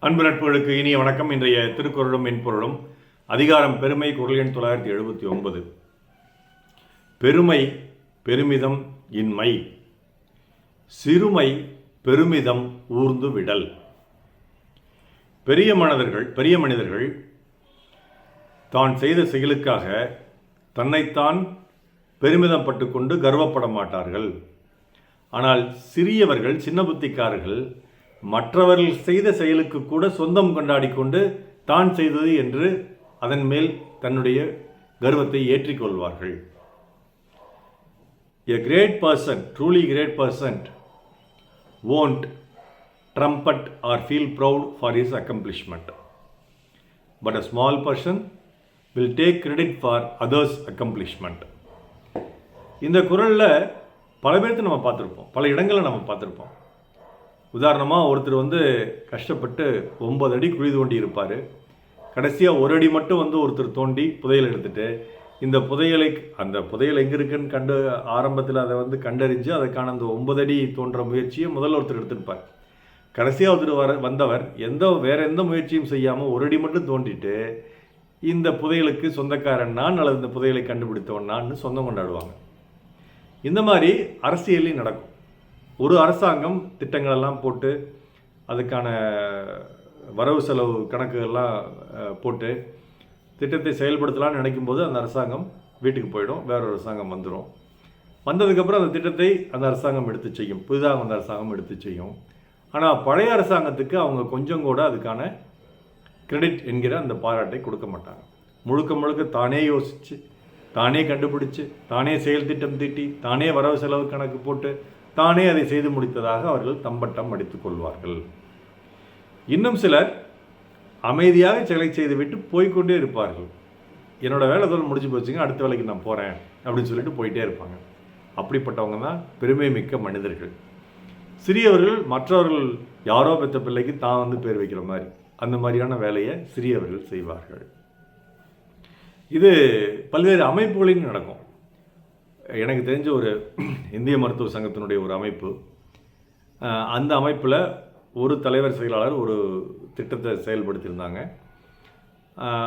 அன்பு நட்புகளுக்கு இனிய வணக்கம். இன்றைய திருக்குறளும் மென்பொருளும் அதிகாரம் பெருமை, குறள் எண் 979. பெருமை பெருமிதம் இன்மை, சிறுமை பெருமிதம் ஊர்ந்து விடல். பெரிய மனிதர்கள் தான் செய்த செயலுக்காக தன்னைத்தான் பெருமிதம் பட்டுக்கொண்டு கர்வப்பட மாட்டார்கள். ஆனால் சிறியவர்கள், சின்ன புத்திக்காரர்கள் மற்றவர்கள் செய்த செயலுக்கு கூட சொந்தம் கொண்டாடி கொண்டு தான் செய்தது என்று அதன் மேல் தன்னுடைய கர்வத்தை ஏற்றிக்கொள்வார்கள். A great person, truly great person, won't trumpet or feel proud for his accomplishment. But a small person will take credit for others' accomplishment. இந்த குறளில் பல பேர்த்து நம்ம பார்த்துருப்போம், பல இடங்களில் நம்ம பார்த்துருப்போம். உதாரணமாக ஒருத்தர் கஷ்டப்பட்டு 9 அடி குழி தோண்டி இருப்பார். கடைசியாக 1 அடி மட்டும் ஒருத்தர் தோண்டி புதையல் எடுத்துகிட்டு இந்த அந்த புதையல் எங்கே இருக்குன்னு ஆரம்பத்தில் அதை கண்டறிஞ்சு அதுக்கான அந்த 9 அடி தோன்ற முயற்சியை முதல்ல ஒருத்தர் எடுத்துருப்பார். கடைசியாக ஒருத்தர் வந்தவர் வேறு எந்த முயற்சியும் செய்யாமல் 1 அடி மட்டும் தோண்டிட்டு இந்த புதையலுக்கு சொந்தக்காரன் நான் அல்லது இந்த புதையலை கண்டுபிடித்தவன் நான் சொந்தம் கொண்டாடுவாங்க. இந்த மாதிரி அரசியலையும் நடக்கும். ஒரு அரசாங்கம் திட்டங்களெல்லாம் போட்டு அதுக்கான வரவு செலவு கணக்குகள்லாம் போட்டு திட்டத்தை செயல்படுத்தலாம்னு நினைக்கும்போது அந்த அரசாங்கம் வீட்டுக்கு போயிடும், வேறொரு அரசாங்கம் வந்துடும். வந்ததுக்கப்புறம் அந்த திட்டத்தை அந்த அரசாங்கம் எடுத்து செய்யும், புதிதாக அந்த அரசாங்கம் எடுத்து செய்யும். ஆனால் பழைய அரசாங்கத்துக்கு அவங்க கொஞ்சம் கூட அதுக்கான கிரெடிட் என்கிற அந்த பாராட்டை கொடுக்க மாட்டாங்க. முழுக்க தானே யோசித்து, தானே கண்டுபிடிச்சு, தானே செயல் திட்டம் தீட்டி, தானே வரவு செலவு கணக்கு போட்டு தானே அதை செய்து முடித்ததாக அவர்கள் தம்பட்டம் அடித்துக் கொள்வார்கள். இன்னும் சிலர் அமைதியாக செயலை செய்துவிட்டு போய்கொண்டே இருப்பார்கள். என்னோட வேலை தோல் முடிஞ்சு போச்சுங்க, அடுத்த வேலைக்கு நான் போகிறேன் அப்படின்னு சொல்லிட்டு போயிட்டே இருப்பாங்க. அப்படிப்பட்டவங்க தான் பெருமை மிக்க மனிதர்கள். சிறியவர்கள் மற்றவர்கள் யாரோ பெற்ற பிள்ளைக்கு தான் பேர் வைக்கிற மாதிரி அந்த மாதிரியான வேலையை சிறியவர்கள் செய்வார்கள். இது பல்வேறு அமைப்புகளிலும் நடக்கும். எனக்கு தெரிஞ்ச ஒரு இந்திய மருத்துவ சங்கத்தினுடைய ஒரு அமைப்பு, அந்த அமைப்பில் ஒரு தலைவர் செயலாளர் ஒரு திட்டத்தை செயல்படுத்தியிருந்தாங்க.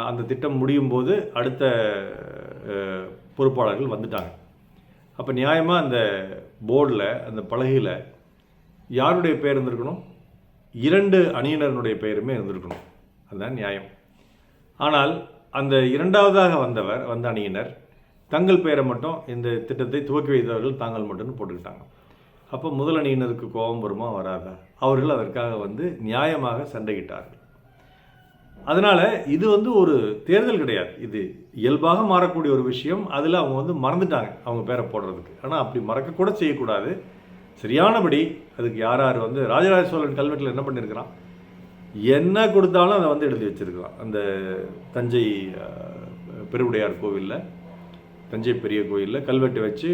அந்த திட்டம் முடியும் போது அடுத்த பொறுப்பாளர்கள் வந்துட்டாங்க. அப்போ நியாயமாக அந்த போர்டில், அந்த பலகையில் யாருடைய பெயர் இருந்திருக்கணும்? 2 அணியினருடைய பெயருமே இருந்திருக்கணும். அதுதான் நியாயம். ஆனால் அந்த இரண்டாவதாக வந்த அணியினர் தங்கள் பெயரை மட்டும், இந்த திட்டத்தை துவக்கி வைத்தவர்கள் தாங்கள் மட்டும்னு போட்டுக்கிட்டாங்க. அப்போ முதல் அணியினருக்கு கோபம் வருமா வராதா? அவர்கள் அதற்காக நியாயமாக சண்டையிட்டார்கள். அதனால் இது ஒரு தேர்தல் கிடையாது, இது இயல்பாக மாறக்கூடிய ஒரு விஷயம். அதில் அவங்க மறந்துட்டாங்க அவங்க பேரை போடுறதுக்கு. ஆனால் அப்படி மறக்கக்கூட செய்யக்கூடாது. சரியானபடி அதுக்கு யார் ராஜராஜ சோழன் கல்வெட்டில் என்ன பண்ணியிருக்கிறான், என்ன கொடுத்தாலும் அதை எழுதி வச்சிருக்கிறான். அந்த தஞ்சை பெருவுடையார் கோவிலில், தஞ்சை பெரிய கோயிலில் கல்வெட்டு வச்சு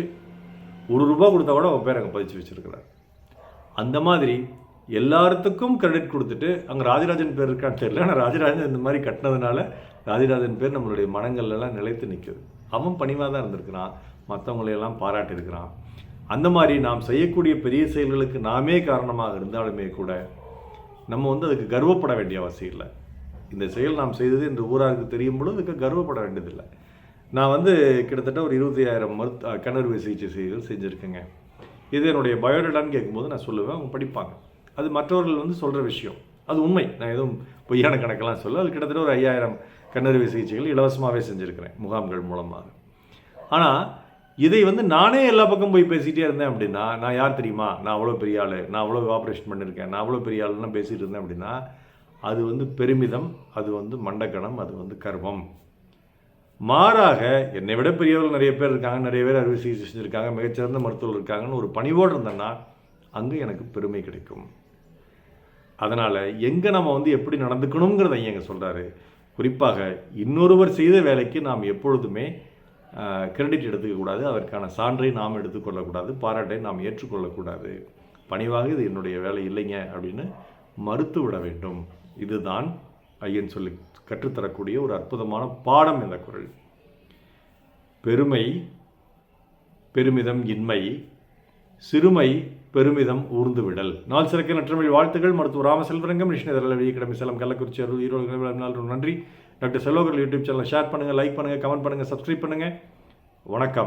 ₹1 கொடுத்தா கூட அவன் பேர் அங்கே பதிச்சு வச்சுருக்கிறார். அந்த மாதிரி எல்லாத்துக்கும் கிரெடிட் கொடுத்துட்டு அங்கே ராஜராஜன் பேர் இருக்கான்னு தெரியல, ஆனால் ராஜராஜன் இந்த மாதிரி கட்டினதுனால ராஜராஜன் பேர் நம்மளுடைய மனங்கள்லாம் நிலைத்து நிற்குது. அவன் பணிவாக தான் இருந்திருக்கிறான், மற்றவங்களையெல்லாம் பாராட்டியிருக்கிறான். அந்த மாதிரி நாம் செய்யக்கூடிய பெரிய செயல்களுக்கு நாமே காரணமாக இருந்தாலுமே கூட நம்ம அதுக்கு கர்வப்பட வேண்டிய அவசியம் இல்லை. இந்த செயல் நாம் செய்தது இந்த ஊராருக்கு தெரியும் பொழுது அதுக்கு கர்வப்பட வேண்டியதில்லை. நான் கிட்டத்தட்ட ஒரு 25,000 கண் சிகிச்சை செய்திகள் செஞ்சுருக்கேங்க. இது என்னுடைய பயோடேட்டான்னு கேட்கும்போது நான் சொல்லுவேன், அவங்க படிப்பாங்க. அது மற்றவர்கள் சொல்கிற விஷயம், அது உண்மை. நான் எதுவும் பொய்யான கணக்கெல்லாம் சொல்ல. அது கிட்டத்தட்ட ஒரு 5,000 கண்ணறுவை சிகிச்சைகள் இலவசமாகவே செஞ்சுருக்கிறேன் முகாம்கள் மூலமாக. ஆனால் இதை நானே எல்லா பக்கம் போய் பேசிகிட்டே இருந்தேன் அப்படின்னா, நான் யார் தெரியுமா, நான் அவ்வளோ பெரிய ஆள், நான் அவ்வளோ ஆப்ரேஷன் பண்ணியிருக்கேன், நான் அவ்வளோ பெரிய ஆளுன்னு பேசிகிட்டு இருந்தேன் அப்படின்னா அது பெருமிதம், அது மண்டக்கணம், அது கர்வம். மாறாக என்னை விட பெரியவர்கள் நிறைய பேர் இருக்காங்க, நிறைய பேர் அறுவை சிகிச்சை செஞ்சுருக்காங்க, மிகச்சிறந்த மருத்துவர்கள் இருக்காங்கன்னு ஒரு பணிவோடு இருந்தேன்னா அங்கே எனக்கு பெருமை கிடைக்கும். அதனால் எங்கே நம்ம எப்படி நடந்துக்கணுங்கிறத இங்கே சொல்கிறாரு. குறிப்பாக இன்னொருவர் செய்த வேலைக்கு நாம் எப்பொழுதுமே கிரெடிட் எடுத்துக்கக்கூடாது, அதற்கான சான்றை நாம் எடுத்துக்கொள்ளக்கூடாது, பாராட்டை நாம் ஏற்றுக்கொள்ளக்கூடாது. பணிவாக இது என்னுடைய வேலை இல்லைங்க அப்படின்னு மறுத்து விட வேண்டும். இதுதான் ஐயன் சொல்லி கற்றுத்தரக்கூடிய ஒரு அற்புதமான பாடம் இந்த குறள். பெருமை பெருமிதம் இன்மை, சிறுமை பெருமிதம் ஊர்ந்து விடல். நாள் சிறக்க நற்றமிழ் வாழ்த்துக்கள். மருத்துவர் ராமசெல்வரங்கம், நிஷ்ணதரவி கடமை சேலம், கள்ளக்குறிச்சி, அருள், ஈரோடு. நன்றி. டாக்டர் செல்வகர்கள் யூடியூப் சேனலை ஷேர் பண்ணுங்கள், லைக் பண்ணுங்கள், கமெண்ட் பண்ணுங்கள், சப்ஸ்கிரைப் பண்ணுங்கள். வணக்கம்.